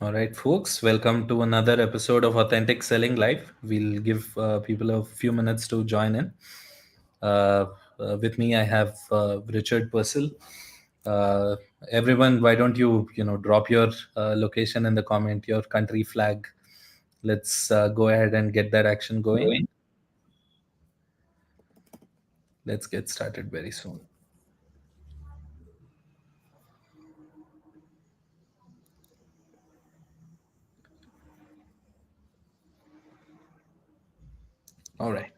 All right, folks, welcome to another episode of Authentic Selling Live. We'll give people a few minutes to join in. Uh, with me, I have Richard Purcell. Uh, Everyone, why don't you drop your location in the comment, your country flag. Let's go ahead and get that action going. Let's get started very soon. All right.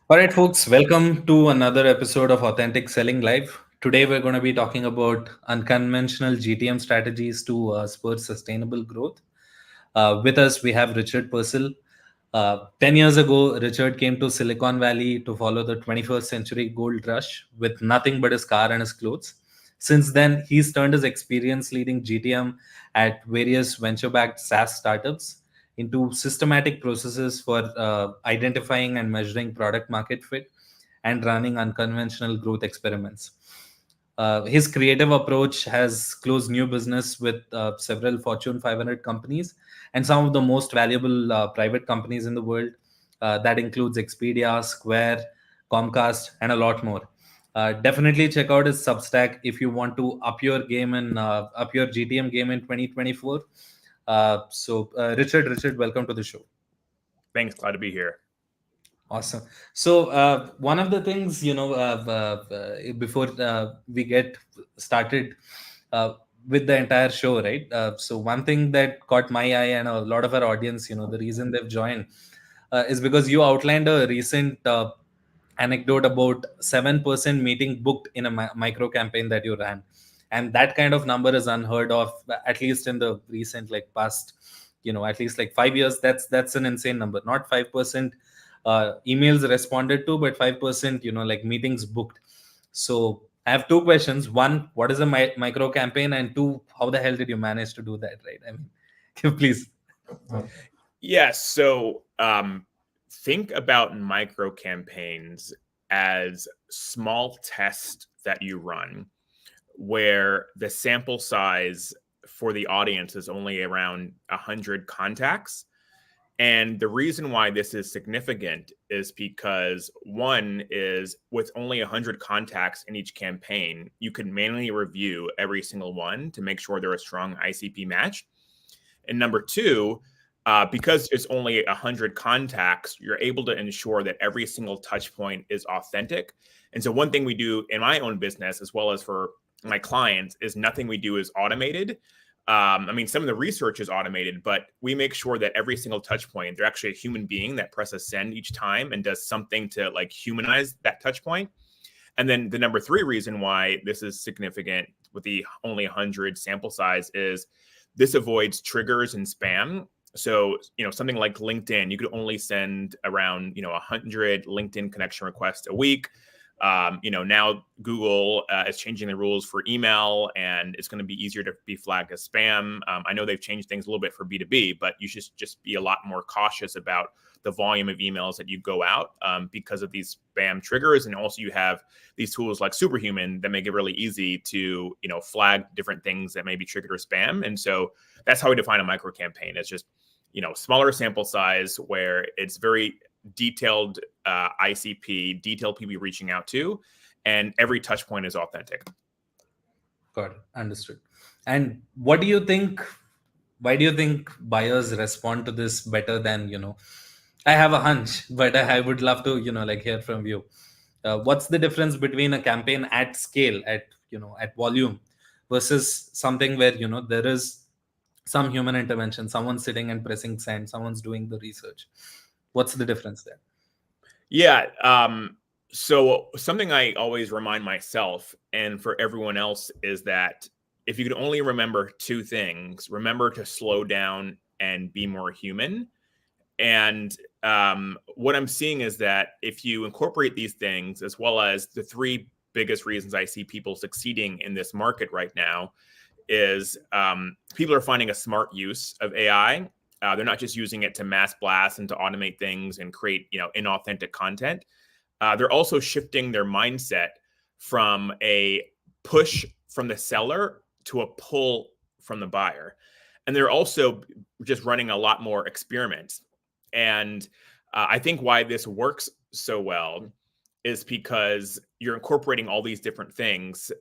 All right, folks, welcome to another episode of Authentic Selling Live. Today, we're going to be talking about unconventional GTM strategies to spur sustainable growth. With us, we have Richard Purcell. 10 years ago, Richard came to Silicon Valley to follow the 21st century gold rush with nothing but his car and his clothes. Since then, he's turned his experience leading GTM at various venture backed SaaS startups into systematic processes for identifying and measuring product market fit and running unconventional growth experiments. His creative approach has closed new business with several Fortune 500 companies and some of the most valuable private companies in the world. That includes Expedia, Square, Comcast, and a lot more. Definitely check out his Substack if you want to up your game and up your GTM game in 2024. Richard, welcome to the show. Thanks. Glad to be here. Awesome. So one of the things, before we get started uh, with the entire show, right? So one thing that caught my eye and a lot of our audience, the reason they've joined is because you outlined a recent anecdote about 7% meeting booked in a micro campaign that you ran, and that kind of number is unheard of, at least in the recent past, at least 5 years. That's an insane number. Not 5% emails responded to, but 5% meetings booked. So I have two questions. One, what is a micro campaign? And two, how the hell did you manage to do that, right? I mean, please. Yes. Think about micro campaigns as small tests that you run where the sample size for the audience is only around 100 contacts. And the reason why this is significant is because one is with only 100 contacts in each campaign, you can manually review every single one to make sure they're a strong ICP match. And number two, because it's only 100 contacts, you're able to ensure that every single touch point is authentic. And so one thing we do in my own business, as well as for my clients, is nothing we do is automated. Some of the research is automated, but we make sure that every single touch point, they're actually a human being that presses send each time and does something to humanize that touch point. And then the number three reason why this is significant with the only 100 sample size is this avoids triggers and spam. So, something like LinkedIn, you could only send around, 100 LinkedIn connection requests a week. Now Google is changing the rules for email, and it's going to be easier to be flagged as spam. I know they've changed things a little bit for B2B, but you should just be a lot more cautious about the volume of emails that you go out because of these spam triggers. And also you have these tools like Superhuman that make it really easy to, flag different things that may be triggered or spam. And so that's how we define a micro campaign. It's just, smaller sample size where it's very detailed ICP, detailed people you're reaching out to, and every touch point is authentic. Got it. Understood. And what do you think? Why do you think buyers respond to this better than, I have a hunch, but I would love to, hear from you. What's the difference between a campaign at scale, at volume, versus something where, there is some human intervention, someone's sitting and pressing send, someone's doing the research? What's the difference there? Yeah. So something I always remind myself and for everyone else is that if you could only remember two things, remember to slow down and be more human. And what I'm seeing is that if you incorporate these things, as well as the three biggest reasons I see people succeeding in this market right now, is people are finding a smart use of AI. They're not just using it to mass blast and to automate things and create, inauthentic content. They're also shifting their mindset from a push from the seller to a pull from the buyer. And they're also just running a lot more experiments. And I think why this works so well is because you're incorporating all these different things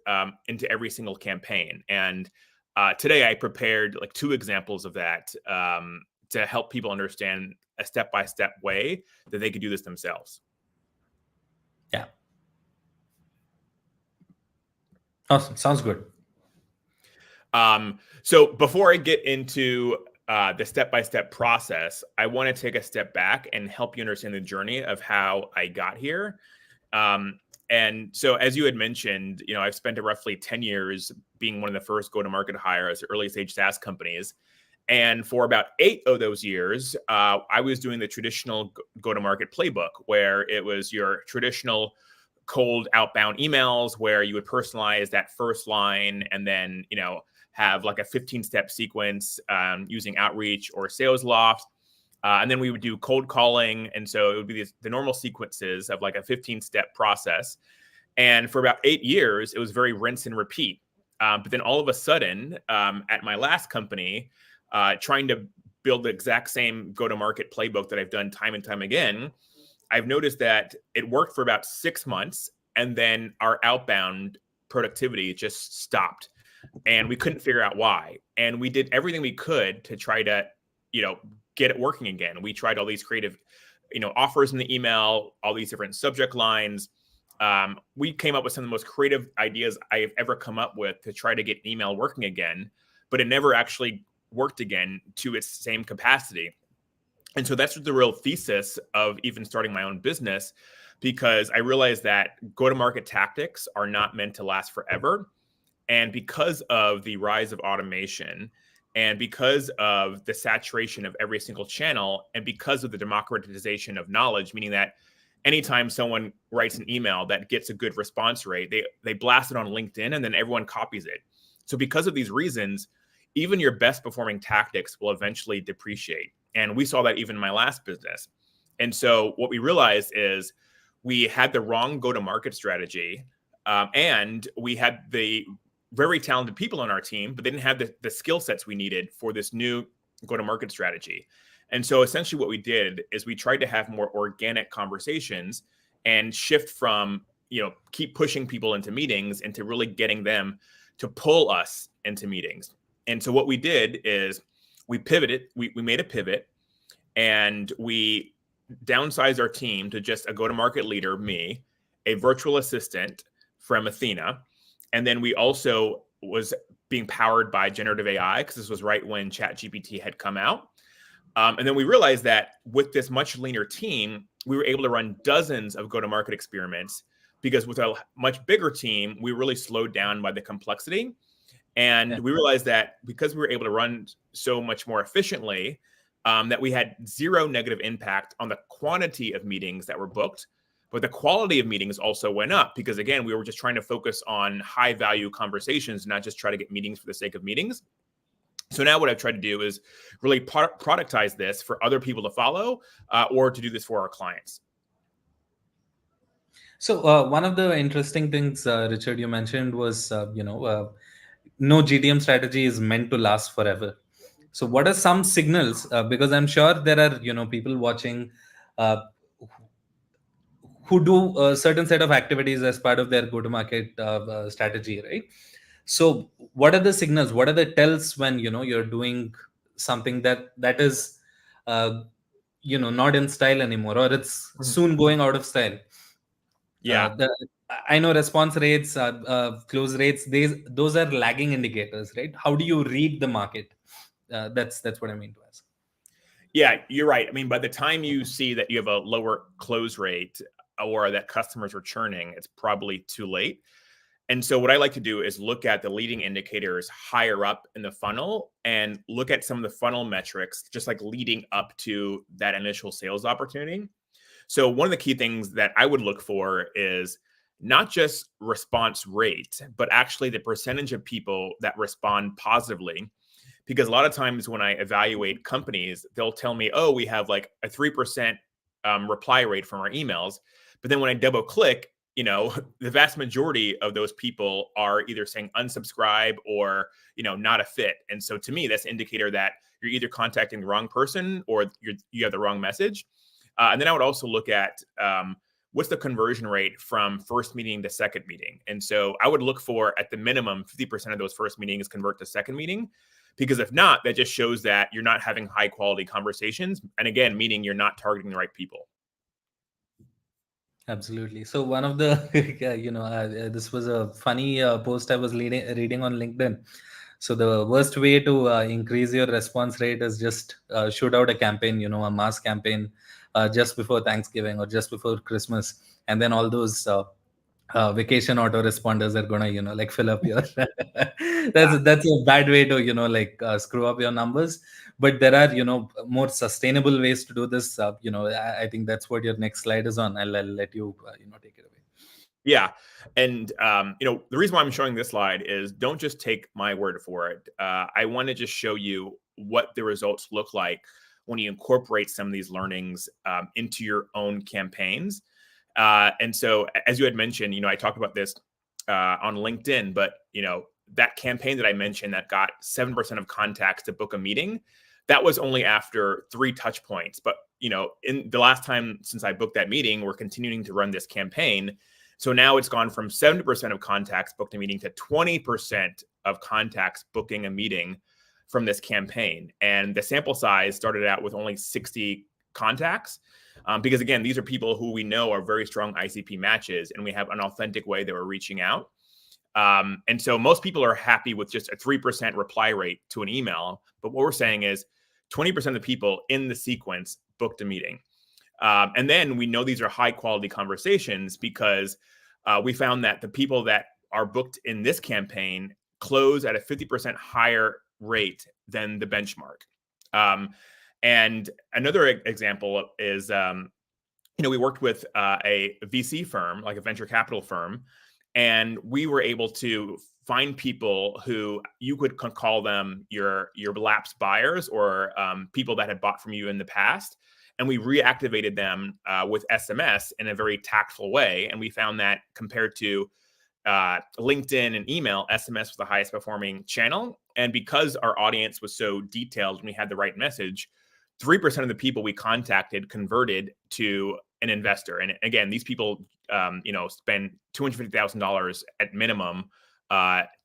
into every single campaign. And today I prepared like 2 examples of that to help people understand a step-by-step way that they could do this themselves. Yeah. Awesome. Sounds good. So before I get into the step-by-step process, I want to take a step back and help you understand the journey of how I got here. And so, as you had mentioned, I've spent roughly 10 years being one of the first go-to-market hires at early-stage SaaS companies. And for about 8 of those years, I was doing the traditional go-to-market playbook, where it was your traditional cold outbound emails where you would personalize that first line and then, have like a 15-step sequence using outreach or sales loft. And then we would do cold calling. And so it would be the normal sequences of like a 15-step process. And for about 8 years, it was very rinse and repeat. But then all of a sudden, at my last company, trying to build the exact same go-to-market playbook that I've done time and time again, I've noticed that it worked for about 6 months. And then our outbound productivity just stopped. And we couldn't figure out why. And we did everything we could to try to, get it working again. We tried all these creative, offers in the email, all these different subject lines. We came up with some of the most creative ideas I have ever come up with to try to get email working again, but it never actually worked again to its same capacity. And so that's the real thesis of even starting my own business, because I realized that go-to-market tactics are not meant to last forever. And because of the rise of automation, and because of the saturation of every single channel, and because of the democratization of knowledge, meaning that anytime someone writes an email that gets a good response rate, they blast it on LinkedIn and then everyone copies it. So because of these reasons, even your best performing tactics will eventually depreciate. And we saw that even in my last business. And so what we realized is we had the wrong go-to-market strategy, and we had the very talented people on our team, but they didn't have the skill sets we needed for this new go-to-market strategy. And so essentially what we did is we tried to have more organic conversations and shift from, keep pushing people into meetings into really getting them to pull us into meetings. And so what we did is we pivoted, we made a pivot, and we downsized our team to just a go-to-market leader, me, a virtual assistant from Athena. And then we also was being powered by generative AI, because this was right when ChatGPT had come out. And then we realized that with this much leaner team, we were able to run dozens of go-to-market experiments, because with a much bigger team, we really slowed down by the complexity. And we realized that because we were able to run so much more efficiently, that we had zero negative impact on the quantity of meetings that were booked. But the quality of meetings also went up, because, again, we were just trying to focus on high-value conversations, not just try to get meetings for the sake of meetings. So now what I've tried to do is really productize this for other people to follow, or to do this for our clients. So one of the interesting things, Richard, you mentioned was, no GTM strategy is meant to last forever. So what are some signals? Because I'm sure there are, people watching who do a certain set of activities as part of their go-to-market strategy, right? So what are the signals? What are the tells when, you're doing something that is, not in style anymore, or it's soon going out of style? Yeah. I know response rates, close rates, those are lagging indicators, right? How do you read the market? That's what I mean to ask. Yeah, you're right. I mean, by the time you see that you have a lower close rate or that customers are churning, it's probably too late. And so what I like to do is look at the leading indicators higher up in the funnel and look at some of the funnel metrics, just like leading up to that initial sales opportunity. So one of the key things that I would look for is not just response rate, but actually the percentage of people that respond positively. Because a lot of times when I evaluate companies, they'll tell me, oh, we have like a 3% reply rate from our emails. But then when I double click, the vast majority of those people are either saying unsubscribe or, not a fit. And so to me, that's an indicator that you're either contacting the wrong person or you have the wrong message. And then I would also look at what's the conversion rate from first meeting to second meeting. And so I would look for, at the minimum, 50% of those first meetings convert to second meeting. Because if not, that just shows that you're not having high quality conversations. And again, meaning you're not targeting the right people. Absolutely. So one of the, this was a funny post I was reading on LinkedIn. So the worst way to increase your response rate is just shoot out a campaign, a mass campaign, just before Thanksgiving or just before Christmas, and then all those vacation autoresponders are gonna, like fill up your. That's a bad way to, like screw up your numbers. But there are, more sustainable ways to do this. I think that's what your next slide is on. I'll let you, take it away. Yeah. And, the reason why I'm showing this slide is don't just take my word for it. I want to just show you what the results look like when you incorporate some of these learnings into your own campaigns. And so, as you had mentioned, I talked about this on LinkedIn, but, that campaign that I mentioned that got 7% of contacts to book a meeting, that was only after 3 touch points. But, in the last time since I booked that meeting, we're continuing to run this campaign. So now it's gone from 70% of contacts booked a meeting to 20% of contacts booking a meeting from this campaign. And the sample size started out with only 60 contacts. Because again, these are people who we know are very strong ICP matches, and we have an authentic way that we're reaching out. And so most people are happy with just a 3% reply rate to an email. But what we're saying is 20% of the people in the sequence booked a meeting. And then we know these are high quality conversations because we found that the people that are booked in this campaign close at a 50% higher rate than the benchmark. And another example is, we worked with a VC firm, like a venture capital firm, and we were able to find people who you could call them your lapsed buyers or people that had bought from you in the past. And we reactivated them with SMS in a very tactful way. And we found that compared to LinkedIn and email, SMS was the highest performing channel. And because our audience was so detailed and we had the right message, 3% of the people we contacted converted to an investor. And again, these people, spend $250,000 at minimum,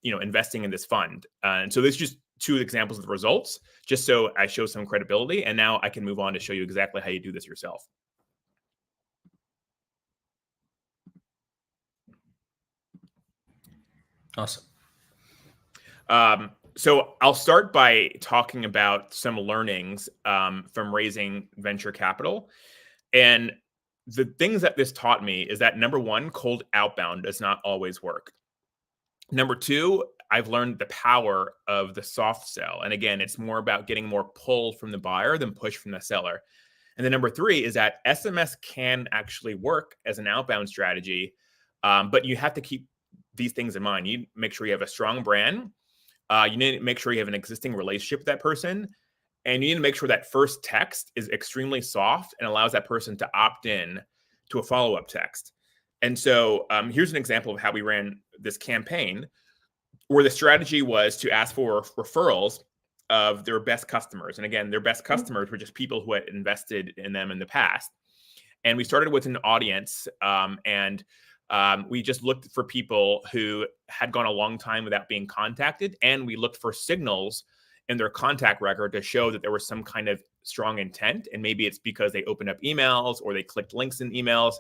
investing in this fund. And so there's just 2 examples of the results, just so I show some credibility. And now I can move on to show you exactly how you do this yourself. Awesome. So I'll start by talking about some learnings from raising venture capital. And the things that this taught me is that, number 1, cold outbound does not always work. Number 2, I've learned the power of the soft sell. And again, it's more about getting more pull from the buyer than push from the seller. And then number 3 is that SMS can actually work as an outbound strategy, but you have to keep these things in mind. You need to make sure you have a strong brand. You need to make sure you have an existing relationship with that person. And you need to make sure that first text is extremely soft and allows that person to opt in to a follow-up text. And so here's an example of how we ran this campaign, where the strategy was to ask for referrals of their best customers. And again, their best customers were just people who had invested in them in the past. And we started with an audience, and we just looked for people who had gone a long time without being contacted. And we looked for signals in their contact record to show that there was some kind of strong intent. And maybe it's because they opened up emails or they clicked links in emails.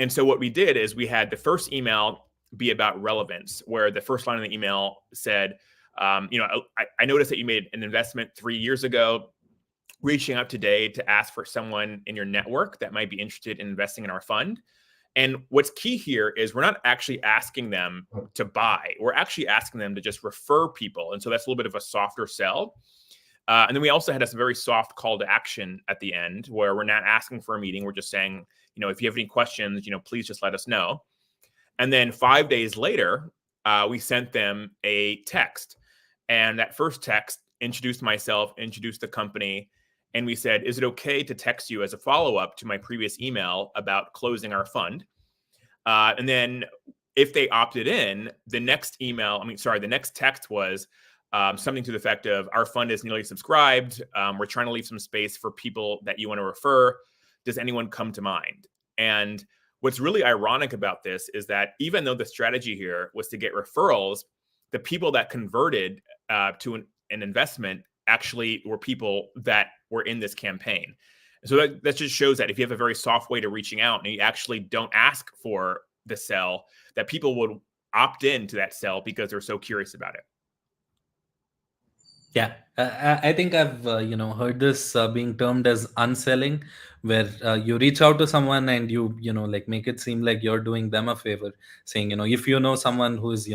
And so what we did is we had the first email be about relevance, where the first line of the email said, I noticed that you made an investment 3 years ago, reaching out today to ask for someone in your network that might be interested in investing in our fund. And what's key here is we're not actually asking them to buy. We're actually asking them to just refer people. And so that's a little bit of a softer sell. And then we also had a very soft call to action at the end, where we're not asking for a meeting. We're just saying, if you have any questions, please just let us know. And then 5 days later, we sent them a text. And that first text introduced myself, introduced the company. And we said, is it okay to text you as a follow-up to my previous email about closing our fund? And then if they opted in, the next the next text was something to the effect of, our fund is nearly subscribed. We're trying to leave some space for people that you want to refer. Does anyone come to mind? And what's really ironic about this is that even though the strategy here was to get referrals, the people that converted to an investment actually were people that were in this campaign. So that just shows that if you have a very soft way to reaching out and you actually don't ask for the sell, that people would opt in to that sell because they're so curious about it. Yeah, I think I've heard this being termed as unselling, where you reach out to someone and you like make it seem like you're doing them a favor, saying if someone who's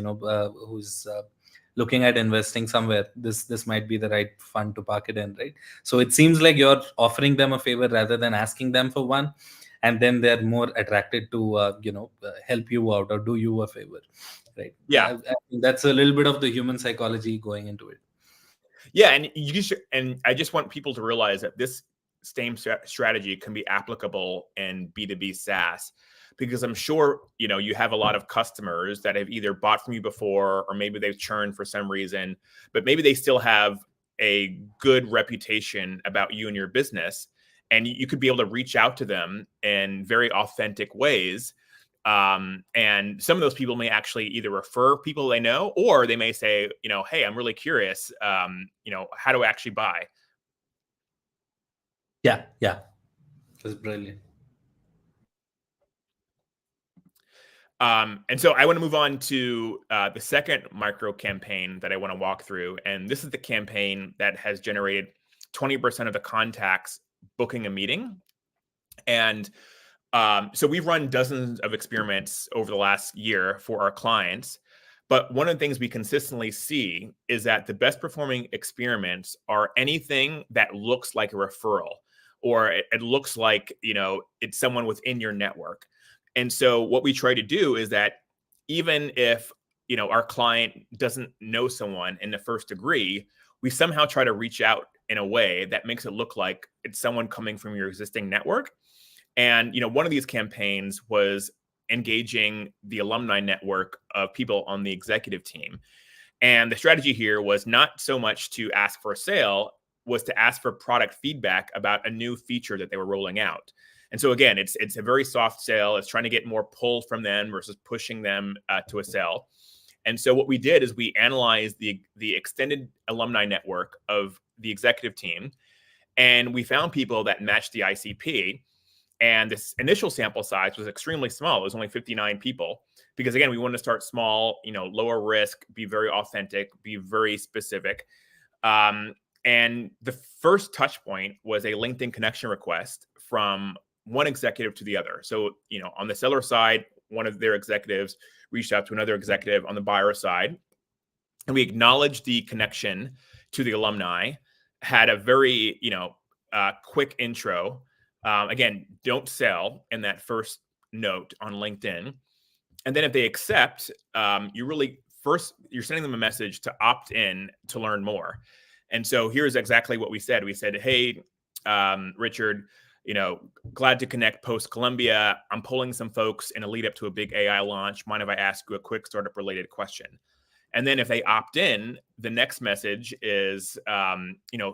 looking at investing somewhere, this might be the right fund to park it in, right? So it seems like you're offering them a favor rather than asking them for one, and then they're more attracted to help you out or do you a favor, right? Yeah. I think that's a little bit of the human psychology going into it. Yeah, and I just want people to realize that this same strategy can be applicable in B2B SaaS, because I'm sure you have a lot of customers that have either bought from you before, or maybe they've churned for some reason, but maybe they still have a good reputation about you and your business, and you could be able to reach out to them in very authentic ways. And some of those people may actually either refer people they know, or they may say, hey, I'm really curious, how do I actually buy? Yeah, that's brilliant. And so I want to move on to the second micro campaign that I want to walk through. And this is the campaign that has generated 20% of the contacts booking a meeting. And so we've run dozens of experiments over the last year for our clients. But one of the things we consistently see is that the best performing experiments are anything that looks like a referral, or it looks like, it's someone within your network. And so what we try to do is that even if, our client doesn't know someone in the first degree, we somehow try to reach out in a way that makes it look like it's someone coming from your existing network. And, one of these campaigns was engaging the alumni network of people on the executive team. And the strategy here was not so much to ask for a sale, was to ask for product feedback about a new feature that they were rolling out. And so again, it's a very soft sale. It's trying to get more pull from them versus pushing them to a sale. And so what we did is we analyzed the extended alumni network of the executive team, and we found people that matched the ICP. And this initial sample size was extremely small. It was only 59 people, because again, we wanted to start small, lower risk, be very authentic, be very specific. And the first touch point was a LinkedIn connection request from one executive to the other. So, on the seller side, one of their executives reached out to another executive on the buyer side, and we acknowledged the connection to the alumni, had a very, quick intro. Again, don't sell in that first note on LinkedIn. And then if they accept, you're sending them a message to opt in to learn more. And so here's exactly what we said. We said, hey, Richard, glad to connect post Columbia. I'm pulling some folks in a lead up to a big AI launch. Mind if I ask you a quick startup related question? And then if they opt in, the next message is,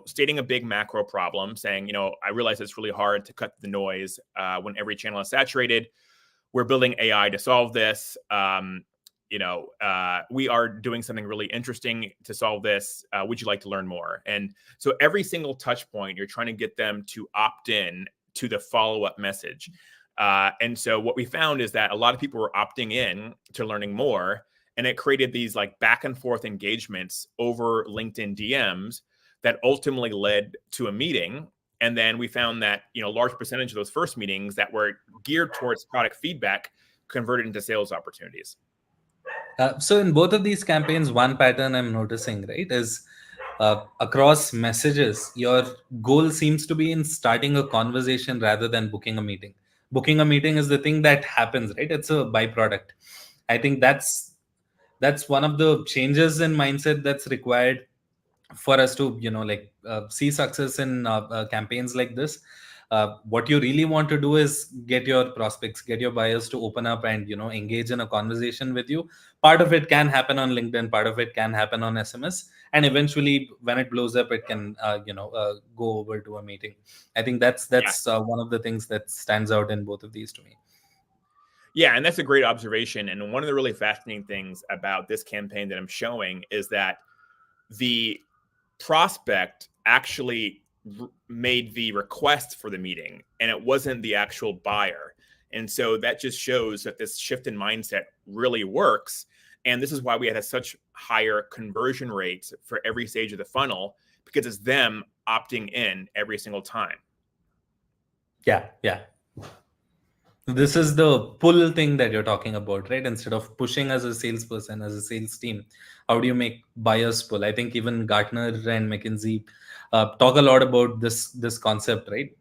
stating a big macro problem, saying, I realize it's really hard to cut the noise when every channel is saturated. We're building AI to solve this. We are doing something really interesting to solve this. Would you like to learn more? And so every single touch point, you're trying to get them to opt in to the follow-up message. And so what we found is that a lot of people were opting in to learning more. And it created these like back and forth engagements over LinkedIn DMs that ultimately led to a meeting. And then we found that, a large percentage of those first meetings that were geared towards product feedback converted into sales opportunities. So in both of these campaigns, one pattern I'm noticing, right, is across messages, your goal seems to be in starting a conversation rather than booking a meeting. Booking a meeting is the thing that happens, right? It's a byproduct. I think that's one of the changes in mindset that's required for us to see success in campaigns like this. What you really want to do is get your prospects, get your buyers to open up and engage in a conversation with you. Part of it can happen on LinkedIn, part of it can happen on SMS, and eventually when it blows up, it can go over to a meeting. I think Yeah. that's one of the things that stands out in both of these to me. Yeah, and that's a great observation. And one of the really fascinating things about this campaign that I'm showing is that the prospect actually made the request for the meeting, and it wasn't the actual buyer. And so that just shows that this shift in mindset really works. And this is why we had such higher conversion rates for every stage of the funnel, because it's them opting in every single time. Yeah. This is the pull thing that you're talking about, right? Instead of pushing as a salesperson, as a sales team, how do you make buyers pull? I think even Gartner and McKinsey talk a lot about this concept, right?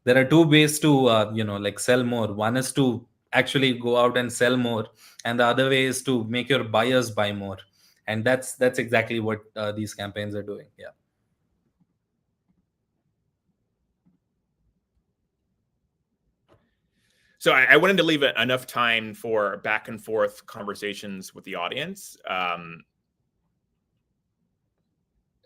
There are two ways to like sell more. One is to actually go out and sell more, and the other way is to make your buyers buy more. And that's exactly what these campaigns are doing. Yeah. So I wanted to leave enough time for back and forth conversations with the audience.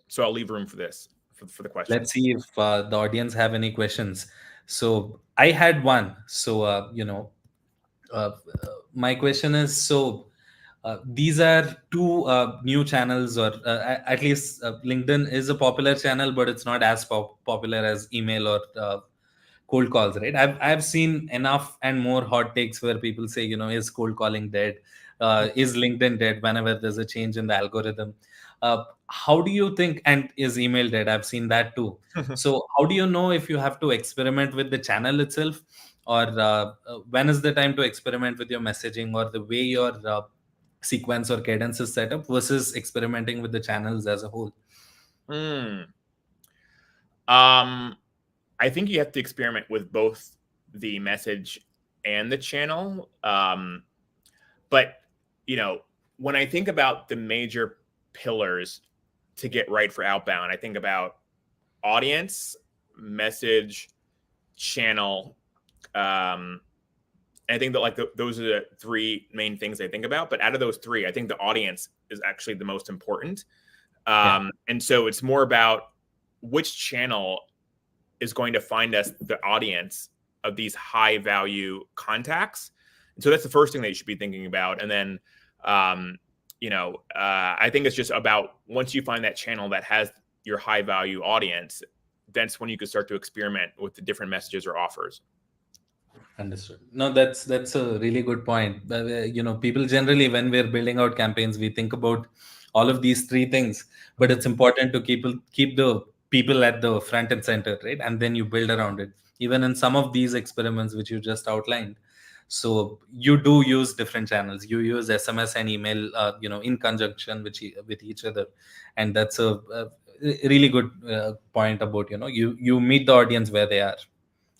So I'll leave room for this, for the Let's questions. see if the audience have any questions. So I had one. So uh, my question is, so these are two new channels, or at least LinkedIn is a popular channel, but it's not as popular as email or cold calls, right? I've seen enough and more hot takes where people say, is cold calling dead? Is LinkedIn dead whenever there's a change in the algorithm? How do you think, and is email dead? I've seen that too. So how do you know if you have to experiment with the channel itself, or when is the time to experiment with your messaging or the way your sequence or cadence is set up versus experimenting with the channels as a whole? Hmm. I think you have to experiment with both the message and the channel. But when I think about the major pillars to get right for outbound, I think about audience, message, channel. I think that those are the three main things I think about. But out of those three, I think the audience is actually the most important. Yeah. And so it's more about which channel is going to find us the audience of these high value contacts. And so that's the first thing that you should be thinking about. And then, I think it's just about once you find that channel that has your high value audience, that's when you can start to experiment with the different messages or offers. Understood. No, that's a really good point. People generally, when we're building out campaigns, we think about all of these three things, but it's important to keep the people at the front and center, right? And then you build around it. Even in some of these experiments which you just outlined, so you do use different channels. You use SMS and email, in conjunction with each other, and that's a really good point about you meet the audience where they are,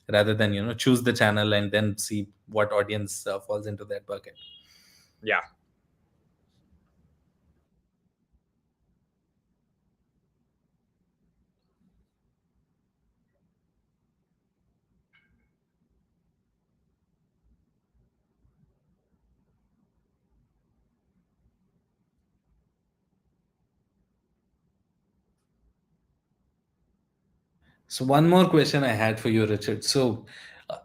rather than choose the channel and then see what audience falls into that bucket. Yeah. So one more question I had for you, Richard. So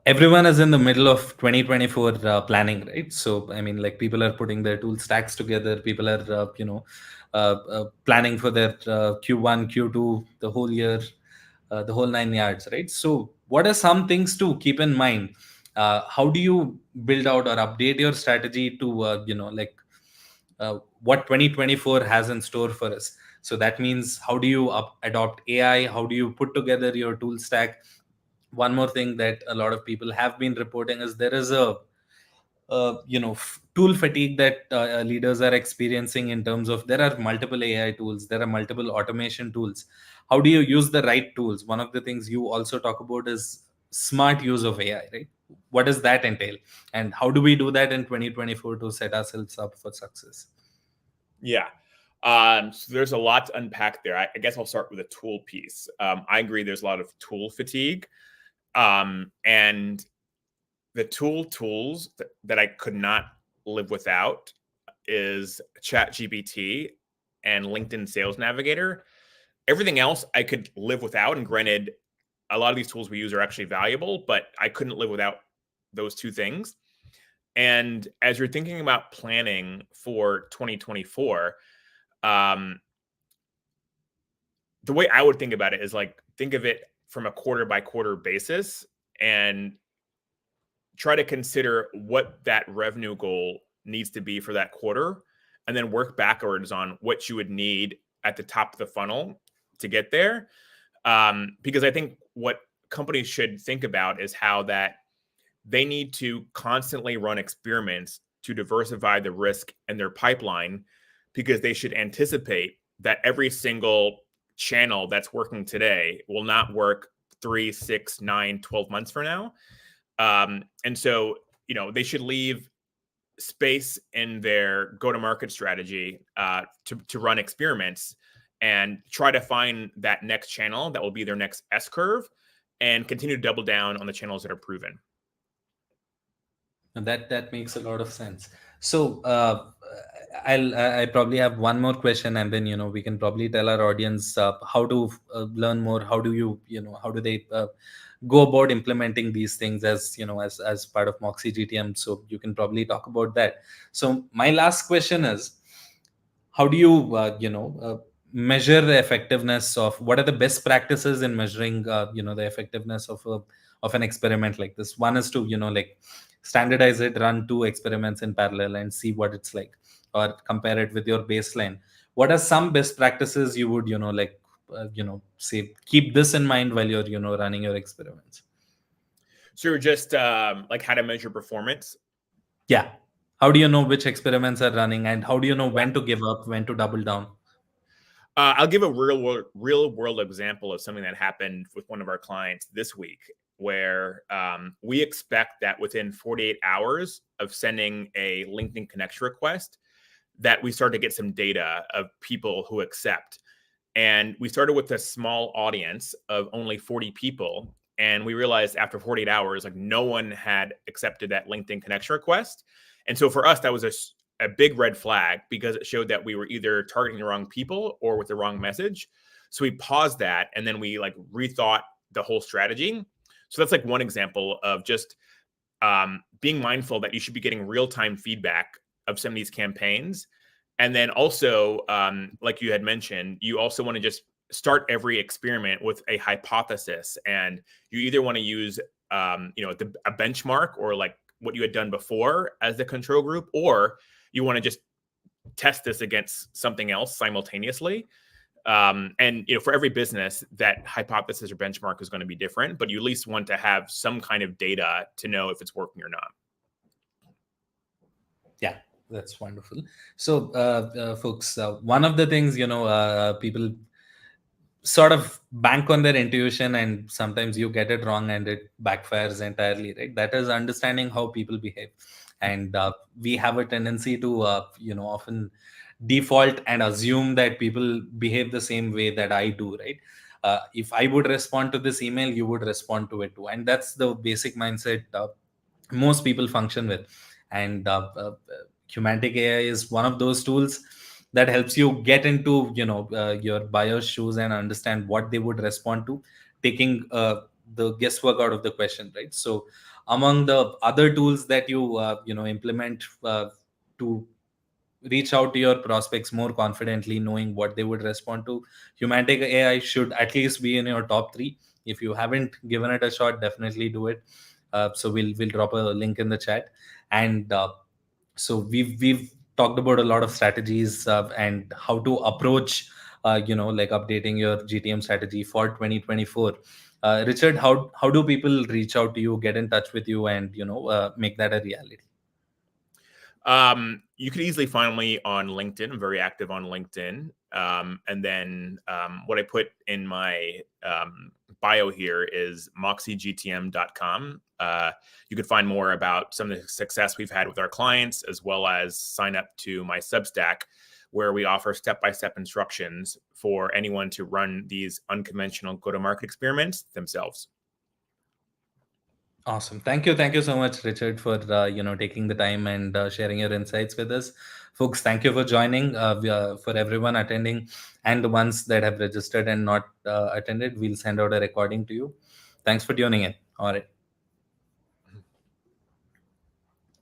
everyone is in the middle of 2024 planning, right? So I mean, like, people are putting their tool stacks together. People are, planning for their Q1, Q2, the whole year, the whole 9 yards, right? So what are some things to keep in mind? How do you build out or update your strategy to, what 2024 has in store for us? So that means, how do you adopt AI? How do you put together your tool stack? One more thing that a lot of people have been reporting is there is a tool fatigue that leaders are experiencing, in terms of there are multiple AI tools, there are multiple automation tools. How do you use the right tools? One of the things you also talk about is smart use of AI, right? What does that entail, and how do we do that in 2024 to set ourselves up for success? Yeah. So there's a lot to unpack there. I guess I'll start with the tool piece. I agree there's a lot of tool fatigue. And the tools that I could not live without is ChatGPT and LinkedIn Sales Navigator. Everything else I could live without. And granted, a lot of these tools we use are actually valuable, but I couldn't live without those two things. And as you're thinking about planning for 2024, the way I would think about it is like, think of it from a quarter by quarter basis and try to consider what that revenue goal needs to be for that quarter, and then work backwards on what you would need at the top of the funnel to get there. Because I think what companies should think about is how that they need to constantly run experiments to diversify the risk in their pipeline, because they should anticipate that every single channel that's working today will not work 3, 6, 9, 12 months from now. And so, they should leave space in their go-to-market strategy to run experiments and try to find that next channel that will be their next S curve, and continue to double down on the channels that are proven. And that makes a lot of sense. So I probably have one more question, and then we can probably tell our audience how to learn more. How do how do they go about implementing these things as as part of Moxie GTM? So you can probably talk about that. So my last question is, how do you measure the effectiveness of, what are the best practices in measuring the effectiveness of an experiment like this? One is to like standardize it, run two experiments in parallel and see what it's like, or compare it with your baseline. What are some best practices you would say, keep this in mind while you're running your experiments? So you're just like how to measure performance. Yeah, how do you know which experiments are running, and how do you know Yeah. when to give up, when to double down? I'll give a real world example of something that happened with one of our clients this week, where we expect that within 48 hours of sending a LinkedIn connection request, that we start to get some data of people who accept. And we started with a small audience of only 40 people. And we realized after 48 hours, like, no one had accepted that LinkedIn connection request. And so for us, that was a big red flag, because it showed that we were either targeting the wrong people or with the wrong message. So we paused that, and then we like rethought the whole strategy. So that's like one example of just being mindful that you should be getting real-time feedback of some of these campaigns. And then also, like you had mentioned, you also want to just start every experiment with a hypothesis, and you either want to use a benchmark, or like what you had done before as the control group, or you want to just test this against something else simultaneously. And for every business, that hypothesis or benchmark is going to be different, but you at least want to have some kind of data to know if it's working or not. Yeah, that's wonderful. So, folks, one of the things people sort of bank on their intuition, and sometimes you get it wrong and it backfires entirely, right? That is understanding how people behave, and we have a tendency to often default and assume that people behave the same way that I do, right? If I would respond to this email, you would respond to it too, and that's the basic mindset most people function with. And Humantic AI is one of those tools that helps you get into your buyer's shoes and understand what they would respond to, taking the guesswork out of the question, right? So among the other tools that you implement to reach out to your prospects more confidently, knowing what they would respond to, Humantic AI should at least be in your top 3. If you haven't given it a shot, definitely do it. So we'll drop a link in the chat. And so we've talked about a lot of strategies and how to approach like updating your GTM strategy for 2024. Richard, how do people reach out to you, get in touch with you, and make that a reality? You could easily find me on LinkedIn. I'm very active on LinkedIn. And then what I put in my bio here is moxiegtm.com. You could find more about some of the success we've had with our clients, as well as sign up to my Substack, where we offer step-by-step instructions for anyone to run these unconventional go-to-market experiments themselves. Awesome. Thank you so much, Richard, for taking the time and sharing your insights with us, folks. Thank you for joining. For everyone attending and the ones that have registered and not attended, we'll send out a recording to you. Thanks for tuning in. All right.